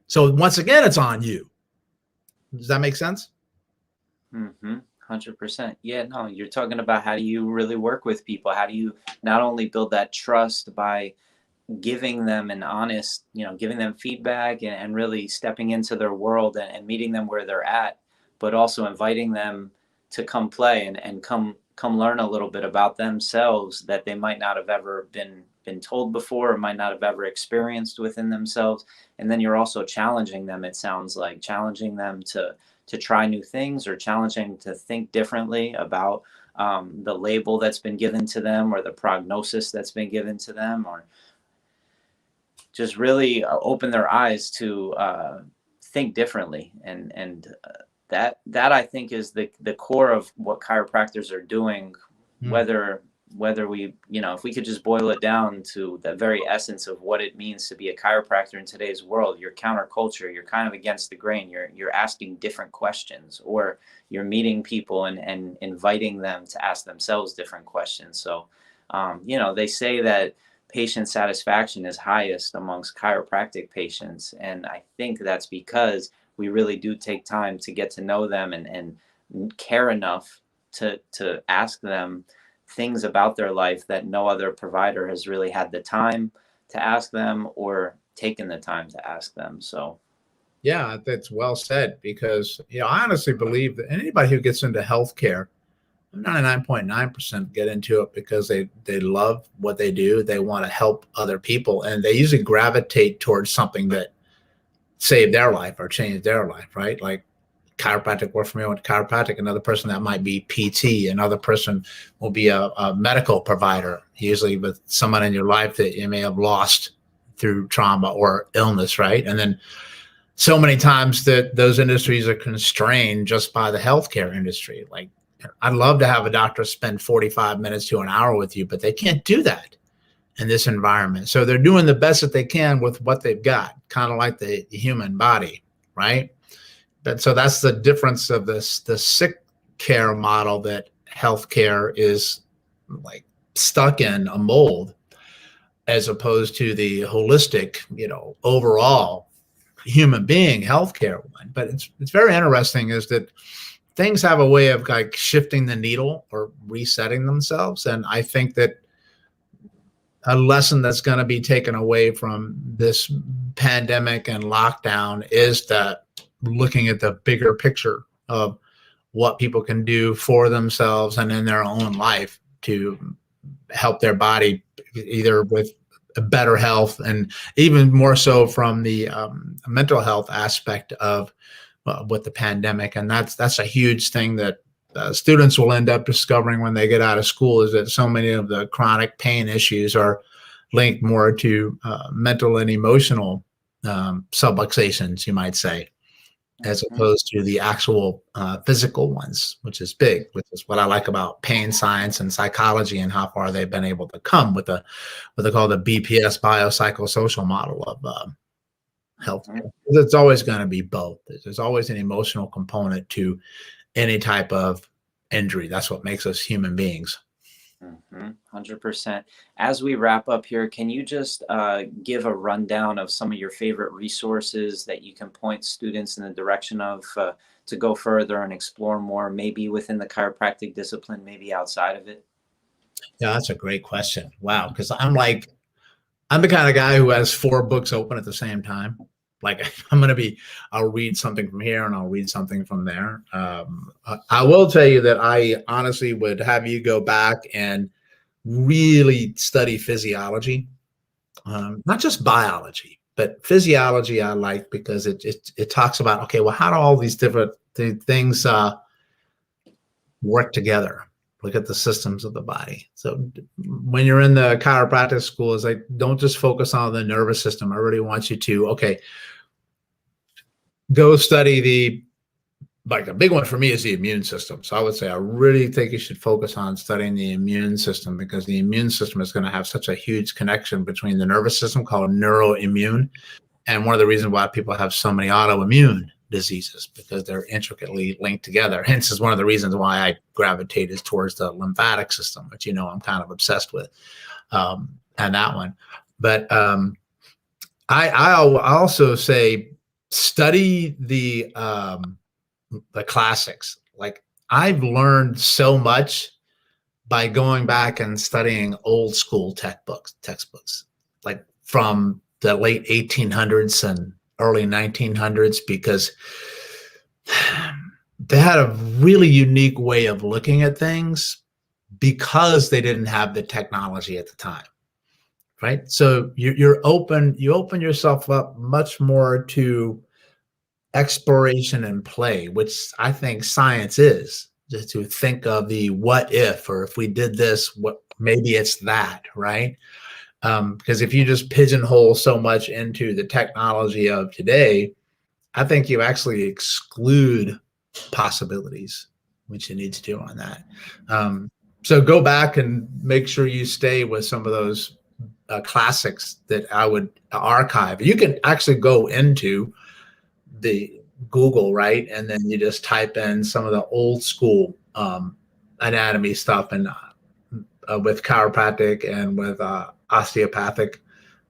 So once again, it's on you. Does that make sense? 100%. Yeah, no, you're talking about how do you really work with people? How do you not only build that trust by giving them an honest, giving them feedback and really stepping into their world and meeting them where they're at, but also inviting them to come play and come learn a little bit about themselves that they might not have ever been told before or might not have ever experienced within themselves. And then you're also challenging them, it sounds like, challenging them to try new things or challenging to think differently about the label that's been given to them or the prognosis that's been given to them, or just really open their eyes to think differently. And that I think is the core of what chiropractors are doing, whether we, if we could just boil it down to the very essence of what it means to be a chiropractor in today's world. You're counterculture, you're kind of against the grain, you're asking different questions, or you're meeting people and inviting them to ask themselves different questions. So, they say that patient satisfaction is highest amongst chiropractic patients. And I think that's because we really do take time to get to know them and care enough to ask them things about their life that no other provider has really had the time to ask them or taken the time to ask them. So Yeah, that's well said, because I honestly believe that anybody who gets into healthcare, 99.9% get into it because they love what they do. They want to help other people, and they usually gravitate towards something that saved their life or changed their life, right? Like chiropractic work for me with chiropractic. Another person that might be PT. Another person will be a medical provider, usually with someone in your life that you may have lost through trauma or illness, right? And then so many times that those industries are constrained just by the healthcare industry. Like, I'd love to have a doctor spend 45 minutes to an hour with you, but they can't do that in this environment. So they're doing the best that they can with what they've got, kind of like the human body, right? But so that's the difference of the sick care model, that healthcare is like stuck in a mold, as opposed to the holistic, overall human being healthcare one. But it's very interesting is that things have a way of like shifting the needle or resetting themselves. And I think that a lesson that's going to be taken away from this pandemic and lockdown is that looking at the bigger picture of what people can do for themselves and in their own life to help their body, either with better health and even more so from the mental health aspect of with the pandemic. And that's a huge thing that students will end up discovering when they get out of school, is that so many of the chronic pain issues are linked more to mental and emotional subluxations, you might say, as opposed to the actual physical ones, which is big, which is what I like about pain science and psychology and how far they've been able to come with what they call the BPS, biopsychosocial model of healthcare. It's always going to be both. There's always an emotional component to any type of injury. That's what makes us human beings. 100%. As we wrap up here, can you just give a rundown of some of your favorite resources that you can point students in the direction of to go further and explore more, maybe within the chiropractic discipline, maybe outside of it? Yeah, that's a great question. Wow. Because I'm the kind of guy who has 4 books open at the same time. Like I'll read something from here and I'll read something from there. I will tell you that I honestly would have you go back and really study physiology, not just biology, but physiology. I like because it talks about, okay, well, how do all these different things work together? Look at the systems of the body. So when you're in the chiropractic school, it's like, don't just focus on the nervous system. I really want you to, okay, go study a big one for me is the immune system. So I would say I really think you should focus on studying the immune system, because the immune system is going to have such a huge connection between the nervous system, called neuroimmune. And one of the reasons why people have so many autoimmune diseases, because they're intricately linked together. Hence is one of the reasons why I gravitated towards the lymphatic system, which, I'm kind of obsessed with, and that one. But I also say study the classics. Like, I've learned so much by going back and studying old school textbooks, like from the late 1800s and early 1900s, because they had a really unique way of looking at things because they didn't have the technology at the time, right? So you open yourself up much more to exploration and play, which I think science is, just to think of the what if, or if we did this, what maybe it's that, right? Because if you just pigeonhole so much into the technology of today, I think you actually exclude possibilities, which you need to do on that. So go back and make sure you stay with some of those classics that I would archive. You can actually go into the Google, right? And then you just type in some of the old school anatomy stuff, and with chiropractic and with osteopathic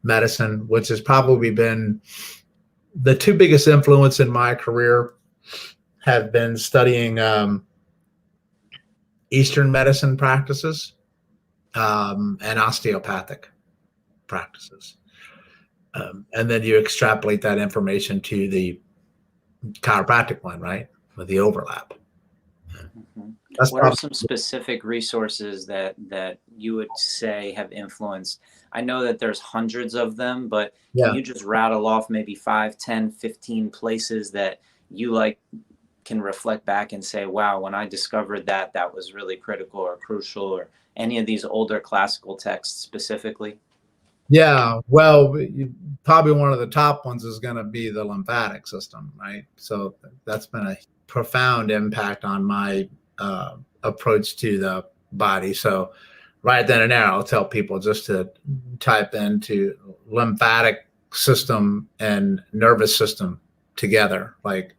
medicine, which has probably been the two biggest influence in my career have been studying Eastern medicine practices and osteopathic practices. And then you extrapolate that information to the chiropractic one, right? With the overlap. Mm-hmm. That's What are some specific resources that you would say have influenced? I know that there's hundreds of them, but can you just rattle off maybe 5, 10, 15 places that you like can reflect back and say, wow, when I discovered that, that was really critical or crucial, or any of these older classical texts specifically? Yeah, well, probably one of the top ones is going to be the lymphatic system, right? So that's been a profound impact on my approach to the body. So right then and there, I'll tell people just to type into lymphatic system and nervous system together. Like,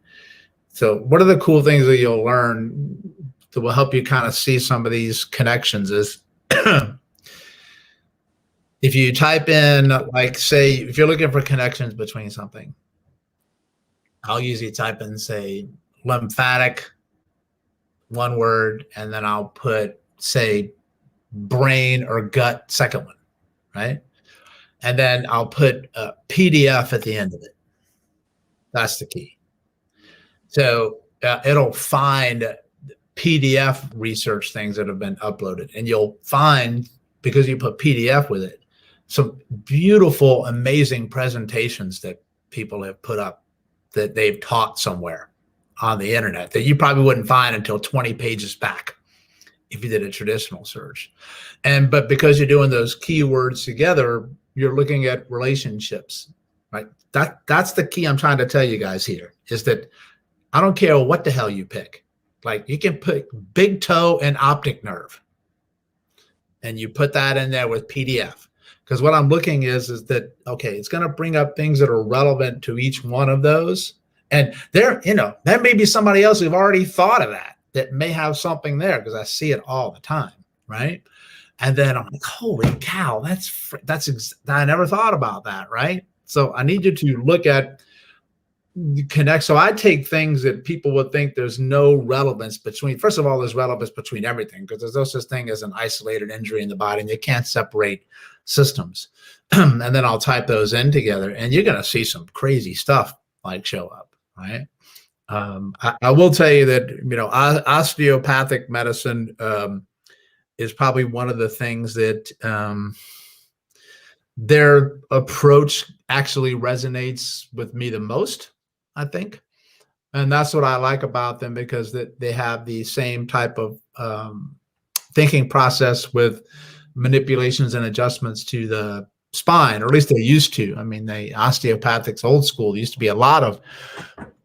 so one of the cool things that you'll learn that will help you kind of see some of these connections is if you type in, like, say, if you're looking for connections between something, I'll usually type in, say, lymphatic, one word, and then I'll put, say, brain or gut, second one, right? And then I'll put a PDF at the end of it. That's the key. So it'll find PDF research things that have been uploaded, and you'll find, because you put PDF with it, some beautiful, amazing presentations that people have put up that they've taught somewhere on the internet that you probably wouldn't find until 20 pages back if you did a traditional search. But because you're doing those keywords together, you're looking at relationships, right? That's the key I'm trying to tell you guys here, is that I don't care what the hell you pick. Like, you can put big toe and optic nerve, and you put that in there with PDF. Because what I'm looking is that, okay, it's going to bring up things that are relevant to each one of those. And there may be somebody else who've already thought of that may have something there, because I see it all the time, right? And then I'm like, holy cow, I never thought about that, right? So I need you to look at, connect. So I take things that people would think there's no relevance between. First of all, there's relevance between everything, because there's no such thing as an isolated injury in the body, and you can't separate systems. And then I'll type those in together, and you're going to see some crazy stuff like show up, right? I will tell you that, osteopathic medicine is probably one of the things that their approach actually resonates with me the most, I think. And that's what I like about them, because they have the same type of thinking process with manipulations and adjustments to the spine, or at least they used to. I mean, osteopathics, old school, used to be a lot of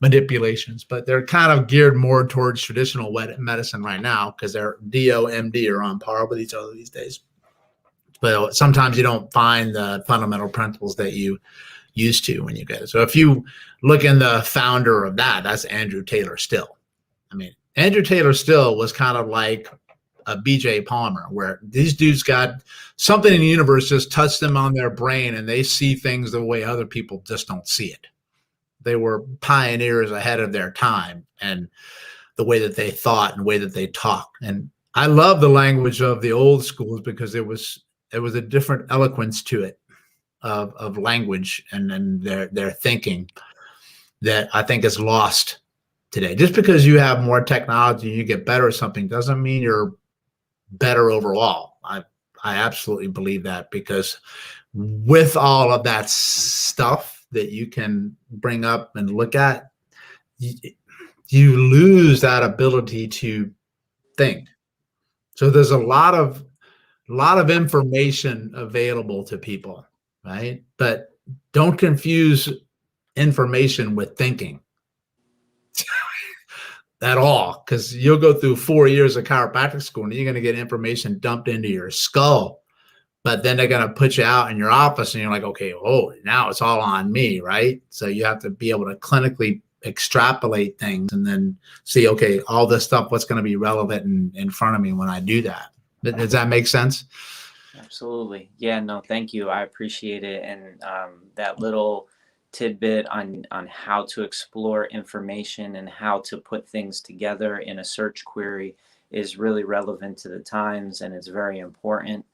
manipulations, but they're kind of geared more towards traditional medicine right now, because their DO, MD are on par with each other these days. But sometimes you don't find the fundamental principles that you used to when you get it. So if you look in the founder of that's Andrew Taylor Still. I mean, Andrew Taylor Still was kind of like a BJ Palmer, where these dudes got something in the universe just touched them on their brain, and they see things the way other people just don't see it. They were pioneers ahead of their time, and the way that they thought and the way that they talked. And I love the language of the old schools, because it was a different eloquence to it of language and their thinking that I think is lost today. Just because you have more technology and you get better at something doesn't mean you're better overall. I absolutely believe that, because with all of that stuff that you can bring up and look at, you lose that ability to think. So there's a lot of information available to people, right? But don't confuse information with thinking at all, because you'll go through 4 years of chiropractic school and you're going to get information dumped into your skull, but then they're going to put you out in your office and you're like, okay, now it's all on me, right? So you have to be able to clinically extrapolate things and then see, okay, all this stuff, what's going to be relevant in front of me when I do that. Does that make sense? Absolutely. Yeah, no, thank you. I appreciate it. And that little tidbit on how to explore information and how to put things together in a search query is really relevant to the times, and it's very important.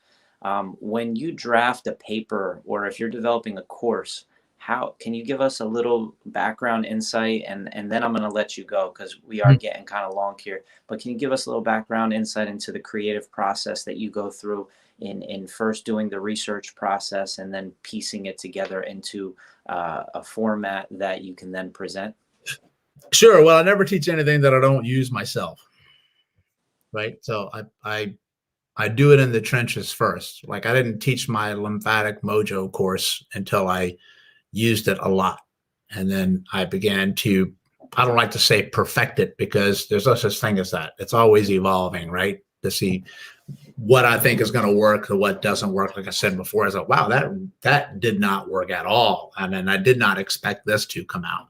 When you draft a paper or if you're developing a course, how can you give us a little background insight, and then I'm going to let you go because we are getting kind of long here, but can you give us a little background insight into the creative process that you go through in first doing the research process and then piecing it together into a format that you can then present? Sure. Well, I never teach anything that I don't use myself. Right. So I do it in the trenches first. Like I didn't teach my lymphatic mojo course until I used it a lot. And then I began to, I don't like to say perfect it because there's no such thing as that. It's always evolving, right? To see what I think is going to work or what doesn't work. Like I said before, I was like, wow, that did not work at all. And then I did not expect this to come out.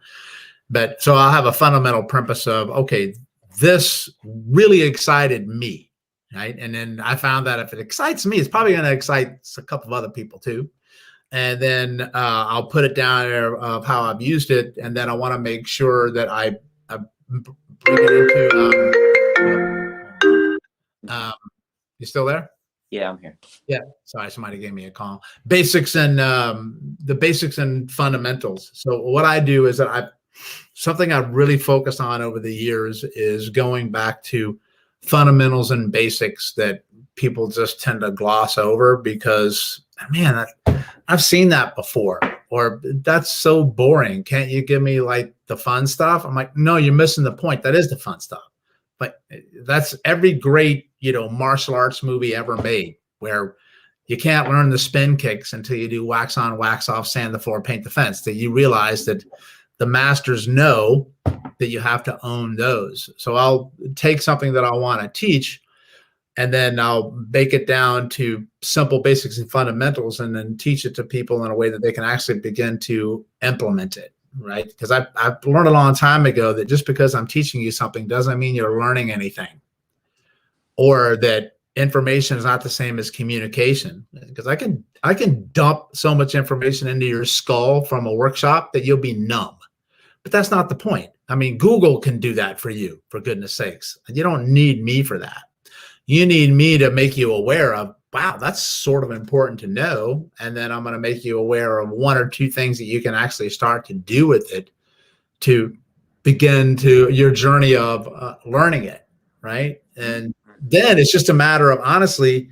But so I'll have a fundamental premise of, okay, this really excited me, right? And then I found that if it excites me, it's probably going to excite a couple of other people too. And then I'll put it down there of how I've used it. And then I want to make sure that I bring it into, you still there? Yeah, I'm here. Yeah. Sorry, somebody gave me a call. Basics and the basics and fundamentals. So what I do is that something I've really focused on over the years is going back to fundamentals and basics that people just tend to gloss over because, man, I've seen that before, or that's so boring. Can't you give me like the fun stuff? I'm like, no, you're missing the point. That is the fun stuff. But that's every great, martial arts movie ever made, where you can't learn the spin kicks until you do wax on, wax off, sand the floor, paint the fence, that you realize that the masters know that you have to own those. So I'll take something that I want to teach, and then I'll break it down to simple basics and fundamentals, and then teach it to people in a way that they can actually begin to implement it, right? Because I've learned a long time ago that just because I'm teaching you something doesn't mean you're learning anything, or that information is not the same as communication. Because I can dump so much information into your skull from a workshop that you'll be numb. But that's not the point. I mean, Google can do that for you, for goodness sakes. You don't need me for that. You need me to make you aware of, wow, that's sort of important to know. And then I'm going to make you aware of one or two things that you can actually start to do with it to begin to your journey of learning it, right? And then it's just a matter of honestly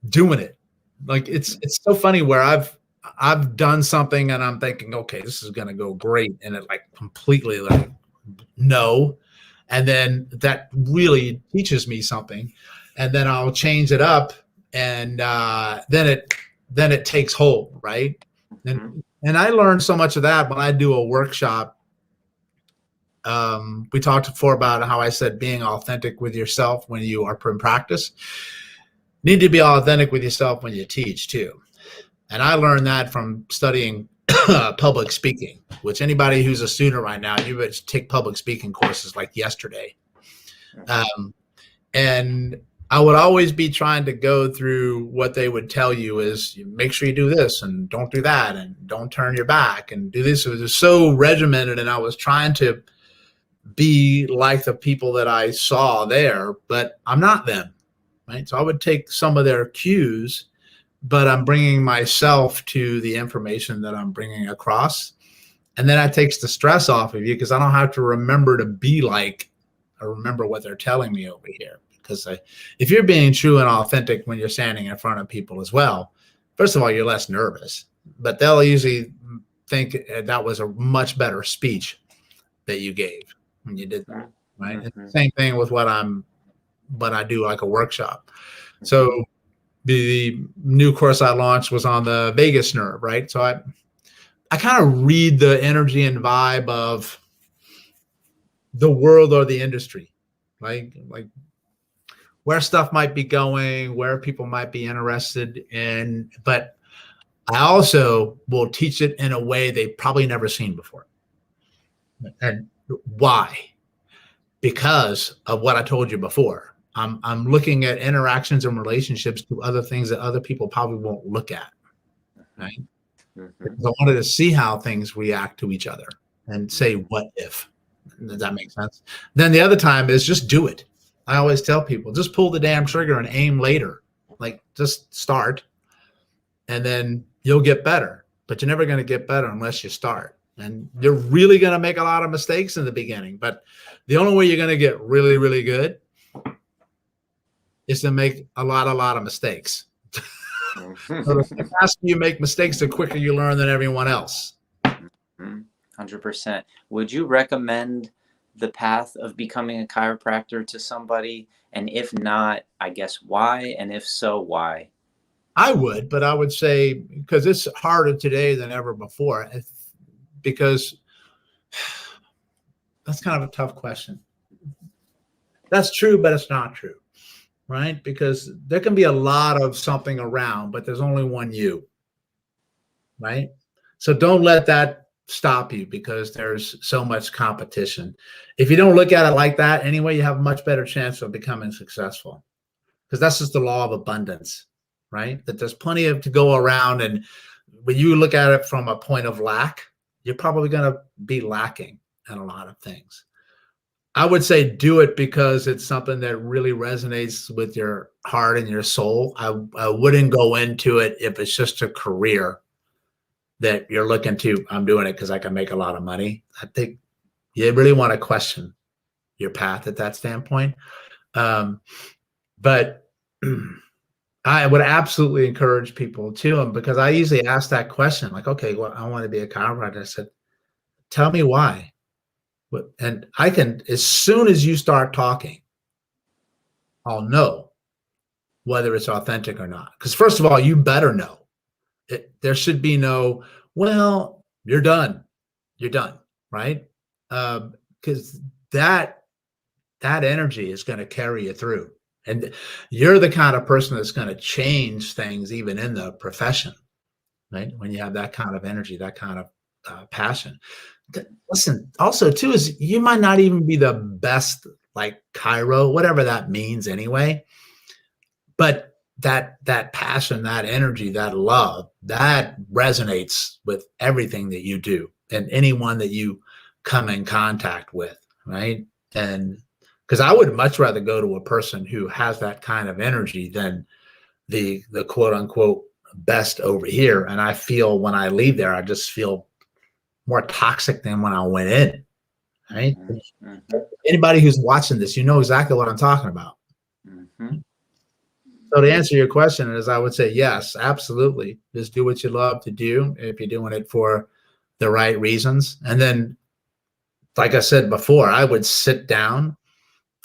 doing it. Like it's so funny where I've done something and I'm thinking, okay, this is going to go great. And it like completely like, no. And then that really teaches me something. And then I'll change it up. And then it takes hold. Right. And I learned so much of that when I do a workshop. We talked before about how I said being authentic with yourself when you are in practice. You need to be authentic with yourself when you teach too. And I learned that from studying public speaking, which anybody who's a student right now, you would take public speaking courses like yesterday. And I would always be trying to go through what they would tell you is make sure you do this and don't do that and don't turn your back and do this. It was so regimented, and I was trying to be like the people that I saw there, but I'm not them, right? So I would take some of their cues, but I'm bringing myself to the information that I'm bringing across. And then that takes the stress off of you because I don't have to remember to be like, or remember what they're telling me over here. Because if you're being true and authentic when you're standing in front of people as well, first of all, you're less nervous, but they'll usually think that was a much better speech that you gave when you did that, right? Mm-hmm. Same thing with what I do like a workshop. So the new course I launched was on the vagus nerve, right? So I kind of read the energy and vibe of the world or the industry, like where stuff might be going, where people might be interested in, but I also will teach it in a way they've probably never seen before. And why? Because of what I told you before. I'm looking at interactions and relationships to other things that other people probably won't look at, right? Mhm. Because I wanted to see how things react to each other and say, what if? Does that make sense? Then the other time is just do it. I always tell people, just pull the damn trigger and aim later. Like, just start, and then you'll get better. But you're never going to get better unless you start. And you're really going to make a lot of mistakes in the beginning. But the only way you're going to get really, really good is to make a lot of mistakes. So the faster you make mistakes, the quicker you learn than everyone else. 100%. Would you recommend the path of becoming a chiropractor to somebody? And if not, I guess why? And if so, why? I would, but I would say because it's harder today than ever before. Because that's kind of a tough question. That's true, but it's not true, right? Because there can be a lot of something around, but there's only one you, right? So don't let that stop you because there's so much competition. If you don't look at it like that anyway, you have a much better chance of becoming successful, because that's just the law of abundance, right? That there's plenty of to go around. And when you look at it from a point of lack, you're probably going to be lacking in a lot of things. I would say do it because it's something that really resonates with your heart and your soul. I wouldn't go into it if it's just a career that you're looking to. I'm doing it because I can make a lot of money. I think you really want to question your path at that standpoint. But I would absolutely encourage people to, because I usually ask that question, like, okay, well, I want to be a chiropractor. I said, tell me why. And I can, as soon as you start talking, I'll know whether it's authentic or not. Because first of all, you better know. There should be no, well, you're done. You're done, right? Because that energy is going to carry you through. And you're the kind of person that's going to change things even in the profession, right? When you have that kind of energy, that kind of passion. Listen, also too, is you might not even be the best, like chiro, whatever that means anyway, but that passion, that energy, that love, that resonates with everything that you do and anyone that you come in contact with, right? And because I would much rather go to a person who has that kind of energy than the quote unquote best over here. And I feel when I leave there, I just feel more toxic than when I went in. Right? Mm-hmm. Anybody who's watching this, you know exactly what I'm talking about. Mm-hmm. So to answer your question is, I would say yes, absolutely. Just do what you love to do if you're doing it for the right reasons. And then, like I said before, I would sit down,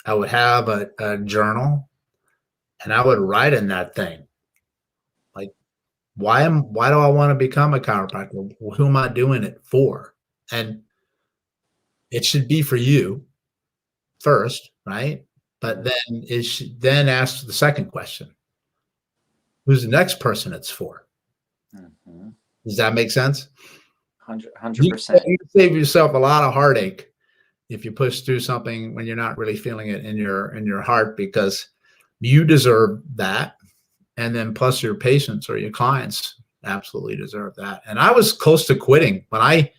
I would have a journal, and I would write in that thing, like, why do I want to become a chiropractor? Who am I doing it for? And it should be for you first, right? But then it should then ask the second question: who's the next person it's for? Mm-hmm. Does that make sense? 100%. You can save yourself a lot of heartache if you push through something when you're not really feeling it in your heart, because you deserve that. And then plus your patients or your clients absolutely deserve that. And I was close to quitting when I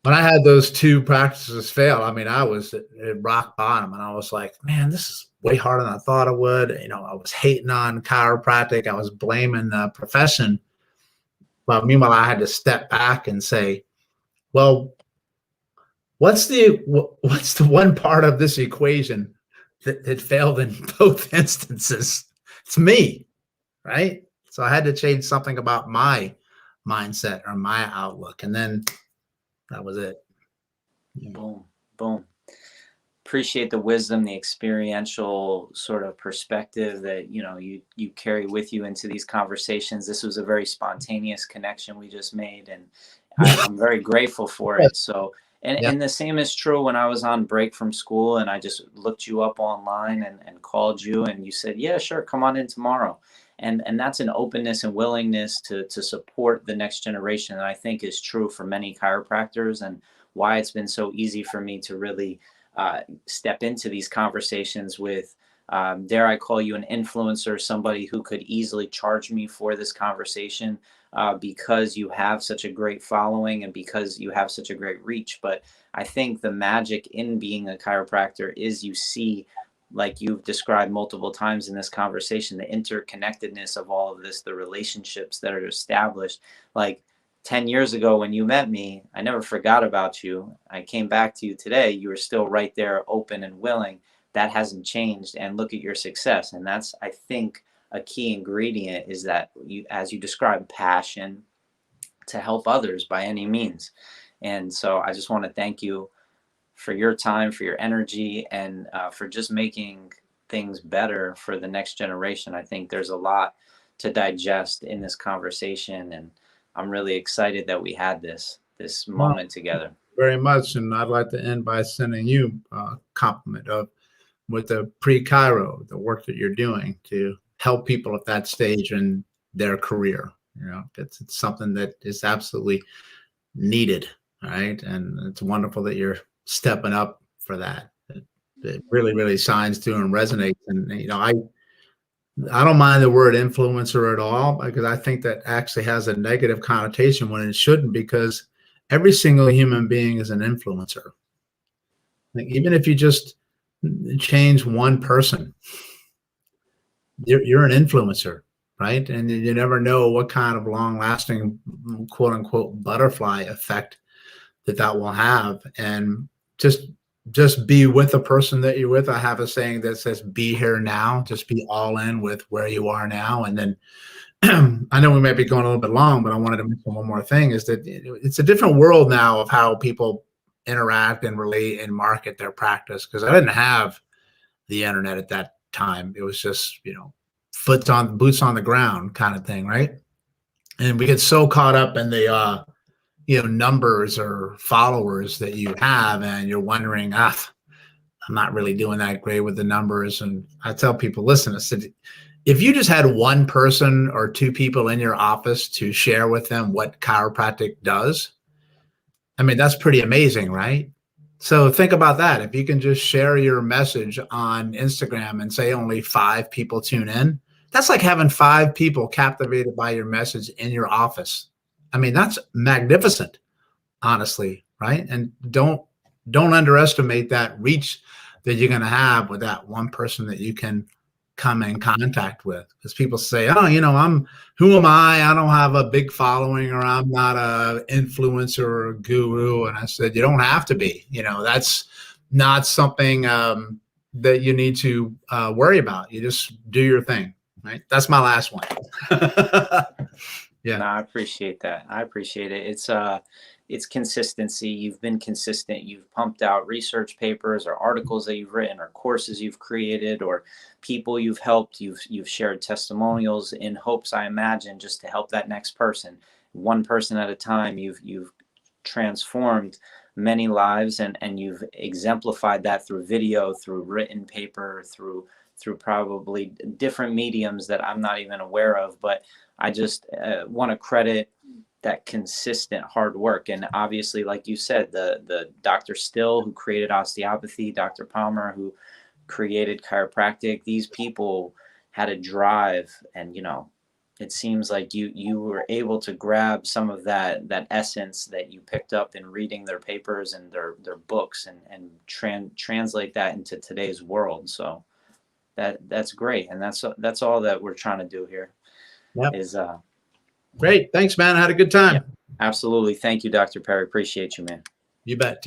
had those two practices fail. I mean, I was at rock bottom, and I was like, man, this is way harder than I thought it would. You know, I was hating on chiropractic. I was blaming the profession. But meanwhile, I had to step back and say, well, what's the one part of this equation that failed in both instances? It's me, right? So I had to change something about my mindset or my outlook, and then that was it. Boom, boom. Appreciate the wisdom, the experiential sort of perspective that you carry with you into these conversations. This was a very spontaneous connection we just made, and I'm very grateful for it. So, and the same is true when I was on break from school and I just looked you up online and called you, and you said, yeah, sure, come on in tomorrow. And that's an openness and willingness to support the next generation that I think is true for many chiropractors, and why it's been so easy for me to really step into these conversations with, dare I call you an influencer, somebody who could easily charge me for this conversation. because you have such a great following and because you have such a great reach. But I think the magic in being a chiropractor is you see, like you've described multiple times in this conversation, the interconnectedness of all of this, the relationships that are established. Like 10 years ago when you met me, I never forgot about you. I came back to you today. You were still right there, open and willing. That hasn't changed. And look at your success. And that's, I think, a key ingredient is that you, as you described, passion to help others by any means. And so I just want to thank you for your time, for your energy, and for just making things better for the next generation. I think there's a lot to digest in this conversation, and I'm really excited that we had this moment together. Very much, and I'd like to end by sending you a compliment of with the pre-chiro, the work that you're doing to help people at that stage in their career. You know, it's something that is absolutely needed, right? And it's wonderful that you're stepping up for that. It really, really shines through and resonates. And you know, I don't mind the word influencer at all, because I think that actually has a negative connotation when it shouldn't, because every single human being is an influencer. Like, even if you just change one person, you're an influencer, right? And you never know what kind of long-lasting, quote unquote, butterfly effect that will have. And just be with the person that you're with. I have a saying that says, be here now, just be all in with where you are now. And then I know we might be going a little bit long, but I wanted to mention one more thing, is that it's a different world now of how people interact and relate and market their practice. Because I didn't have the internet at that time. It was just, you know, boots on the ground kind of thing, right? And we get so caught up in the you know, numbers or followers that you have, and you're wondering, I'm not really doing that great with the numbers. And I tell people, listen, I said, if you just had one person or two people in your office to share with them what chiropractic does, I mean, that's pretty amazing, right? So think about that. If you can just share your message on Instagram and say only 5 people tune in, that's like having 5 people captivated by your message in your office. I mean, that's magnificent, honestly, right? And don't underestimate that reach that you're going to have with that one person that you can come in contact with. Because people say, oh, you know, who am I? I don't have a big following, or I'm not a influencer or a guru. And I said, you don't have to be. You know, that's not something that you need to worry about. You just do your thing, right? That's my last one. Yeah, no, I appreciate that. I appreciate it. It's consistency. You've been consistent. You've pumped out research papers or articles that you've written or courses you've created or people you've helped. You've shared testimonials in hopes, I imagine, just to help that next person, one person at a time. You've transformed many lives, and you've exemplified that through video, through written paper, through probably different mediums that I'm not even aware of. But I just want to credit that consistent hard work. And obviously, like you said, the Dr. Still, who created osteopathy, Dr. Palmer, who created chiropractic, these people had a drive. And, you know, it seems like you were able to grab some of that essence that you picked up in reading their papers and their books and translate that into today's world. So that's great. And that's all that we're trying to do here. Yep. Is great. Thanks, man. I had a good time. Yeah, absolutely. Thank you, Dr. Perry. Appreciate you, man. You bet.